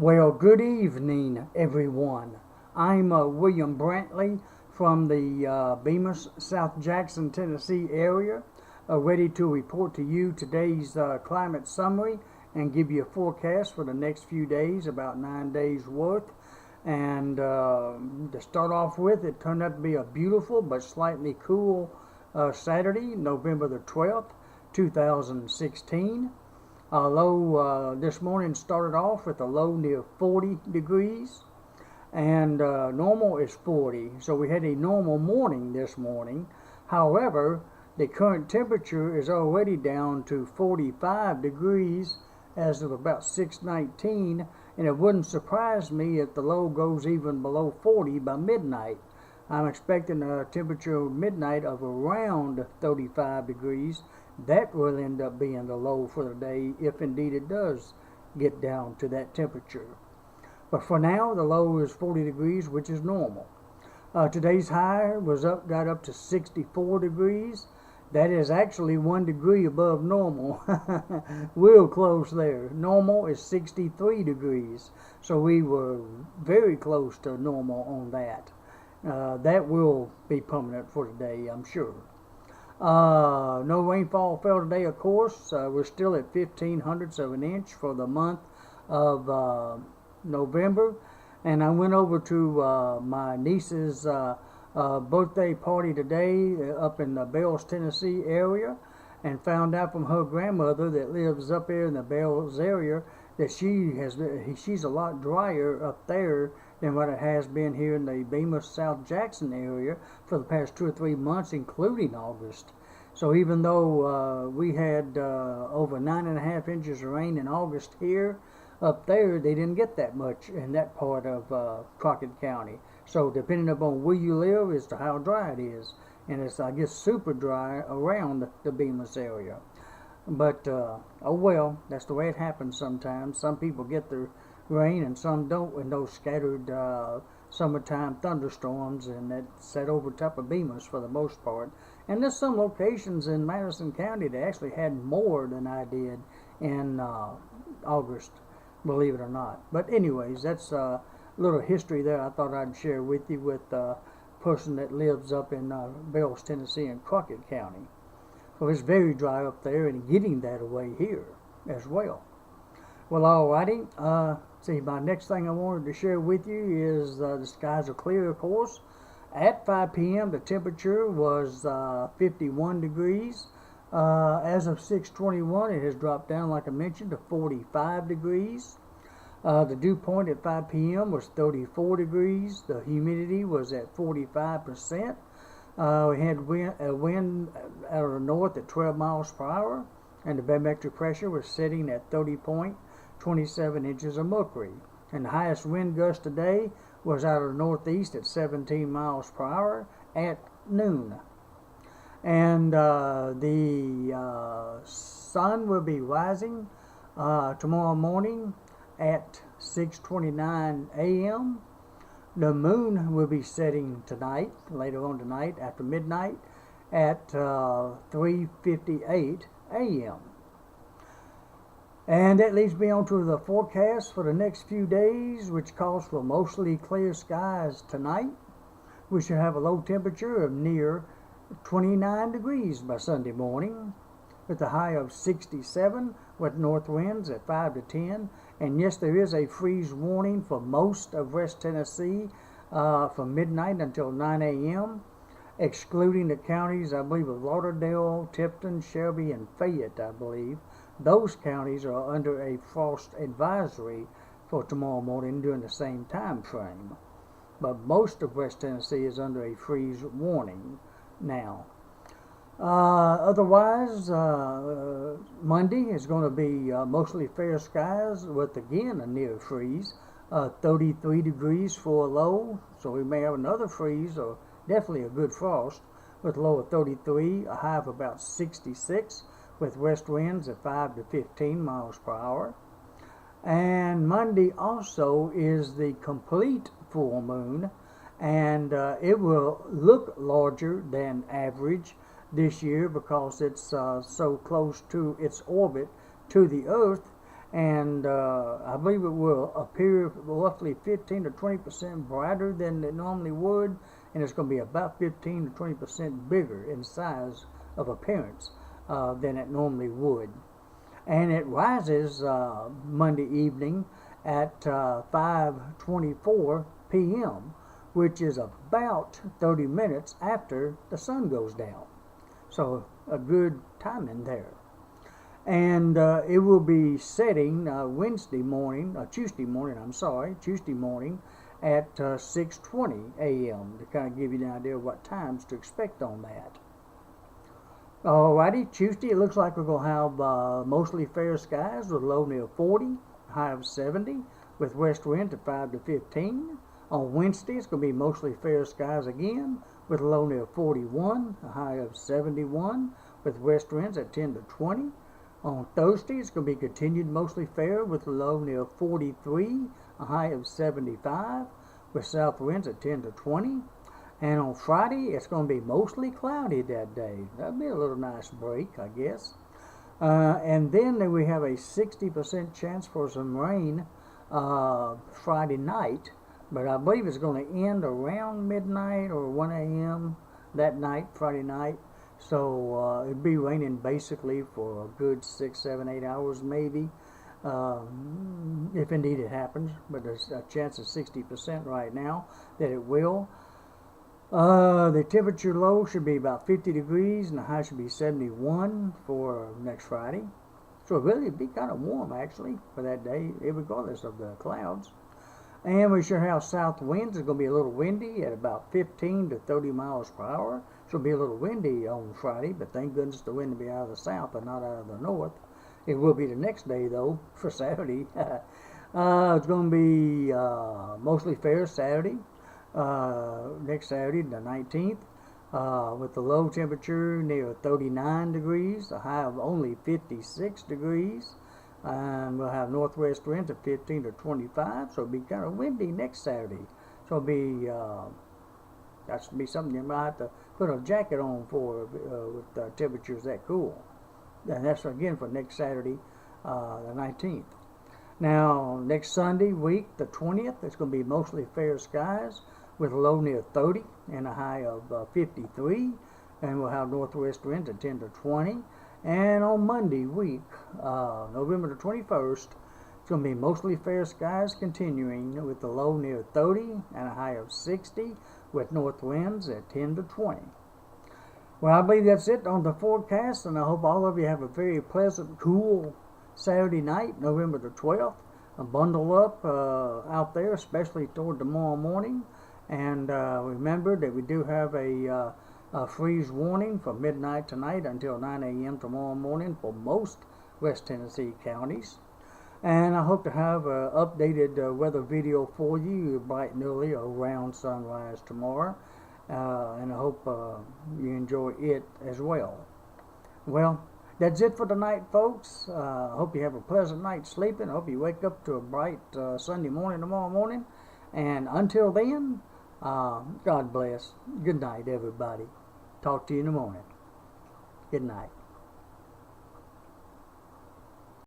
Well, good evening, everyone. I'm William Brantley from the Bemis, South Jackson, Tennessee area, ready to report to you today's climate summary and give you a forecast for the next few days, about 9 days worth. And to start off with, it turned out to be a beautiful but slightly cool Saturday, November the 12th, 2016. Low this morning started off with a low near 40 degrees, and normal is 40. So we had a normal morning this morning. However, the current temperature is already down to 45 degrees as of about 6:19, and it wouldn't surprise me if the low goes even below 40 by midnight. I'm expecting a temperature midnight of around 35 degrees. That will end up being the low for the day if indeed it does get down to that temperature. But for now, the low is 40 degrees, which is normal. Today's high got up to 64 degrees. That is actually 1 degree above normal. Real close there. Normal is 63 degrees. So we were very close to normal on that. That will be permanent for today, I'm sure. No rainfall fell today, of course. We're still at 0.15 of an inch for the month of November. And I went over to my niece's birthday party today up in the Bells, Tennessee area, and found out from her grandmother that lives up there in the Bells area that she's a lot drier up there than what it has been here in the Bemis, South Jackson area for the past 2 or 3 months, including August. So even though we had over 9.5 inches of rain in August here, up there they didn't get that much in that part of Crockett County. So depending upon where you live as to how dry it is, and it's, I guess, super dry around the Bemis area. But oh well, that's the way it happens sometimes. Some people get the rain and some don't, in those scattered summertime thunderstorms, and that's set over top of Bemis for the most part. And there's some locations in Madison County that actually had more than I did in August, believe it or not. But anyways, that's a little history there I thought I'd share with you with a person that lives up in Bells, Tennessee and Crockett County. Well, it's very dry up there and getting that away here as well. Well, alrighty. See, my next thing I wanted to share with you is the skies are clear, of course. At 5 p.m., the temperature was 51 degrees. As of 6:21, it has dropped down, like I mentioned, to 45 degrees. The dew point at 5 p.m. was 34 degrees. The humidity was at 45%. We had a wind out of the north at 12 miles per hour, and the barometric pressure was sitting at 30.27 inches of mercury. And the highest wind gust today was out of the northeast at 17 miles per hour at noon. And the sun will be rising tomorrow morning at 6:29 a.m. The moon will be setting tonight, later on tonight, after midnight, at 3:58 a.m. And that leads me on to the forecast for the next few days, which calls for mostly clear skies tonight. We should have a low temperature of near 29 degrees by Sunday morning, with a high of 67, with north winds at 5 to 10. And yes, there is a freeze warning for most of West Tennessee from midnight until 9 a.m., excluding the counties, I believe, of Lauderdale, Tipton, Shelby, and Fayette, I believe. Those counties are under a frost advisory for tomorrow morning during the same time frame. But most of West Tennessee is under a freeze warning now. Otherwise, Monday is going to be mostly fair skies with, again, a near freeze. 33 degrees for a low, so we may have another freeze, or definitely a good frost, with a low of 33, a high of about 66, with west winds at 5 to 15 miles per hour. And Monday also is the complete full moon, and it will look larger than average this year because it's so close to its orbit to the Earth, and I believe it will appear roughly 15 to 20% brighter than it normally would, and it's going to be about 15 to 20% bigger in size of appearance than it normally would. And it rises Monday evening at 5:24 p.m., which is about 30 minutes after the sun goes down. So a good timing there. And it will be setting Tuesday morning at 6:20 a.m. to kind of give you an idea of what times to expect on that. Alrighty, Tuesday it looks like we're going to have mostly fair skies with a low near 40, high of 70, with west wind at 5 to 15. On Wednesday it's going to be mostly fair skies again, with a low near 41, a high of 71, with west winds at 10 to 20. On Thursday it's going to be continued mostly fair with a low near 43, a high of 75, with south winds at 10 to 20. And on Friday, it's going to be mostly cloudy that day. That'll be a little nice break, I guess. And then we have a 60% chance for some rain Friday night. But I believe it's going to end around midnight or 1 a.m. that night, Friday night. So it'll be raining basically for a good 6, 7, 8 hours maybe. If indeed it happens. But there's a chance of 60% right now that it will. The temperature low should be about 50 degrees and the high should be 71 for next Friday. So really it'd be kind of warm actually for that day, regardless of the clouds. And we should have south winds. It's going to be a little windy at about 15 to 30 miles per hour. So it'll be a little windy on Friday, but thank goodness the wind will be out of the south and not out of the north. It will be the next day though, for Saturday. It's going to be mostly fair Saturday. Next Saturday, the 19th, with the low temperature near 39 degrees, a high of only 56 degrees, and we'll have northwest winds at 15 to 25, so it'll be kind of windy next Saturday. So it'll be, that should be something you might have to put a jacket on for with temperatures that cool. And that's again for next Saturday, the 19th. Now, next Sunday week, the 20th, it's going to be mostly fair skies with a low near 30 and a high of 53, and we'll have northwest winds at 10 to 20. And on Monday week, November the 21st, it's going to be mostly fair skies continuing with a low near 30 and a high of 60, with north winds at 10 to 20. Well, I believe that's it on the forecast, and I hope all of you have a very pleasant, cool Saturday night, November the 12th. Bundle up out there, especially toward tomorrow morning. And remember that we do have a freeze warning from midnight tonight until 9 a.m. tomorrow morning for most West Tennessee counties. And I hope to have an updated weather video for you bright and early around sunrise tomorrow. And I hope you enjoy it as well. Well, that's it for tonight, folks. I hope you have a pleasant night sleeping. I hope you wake up to a bright Sunday morning tomorrow morning. And until then, God bless. Good night, everybody. Talk to you in the morning. Good night.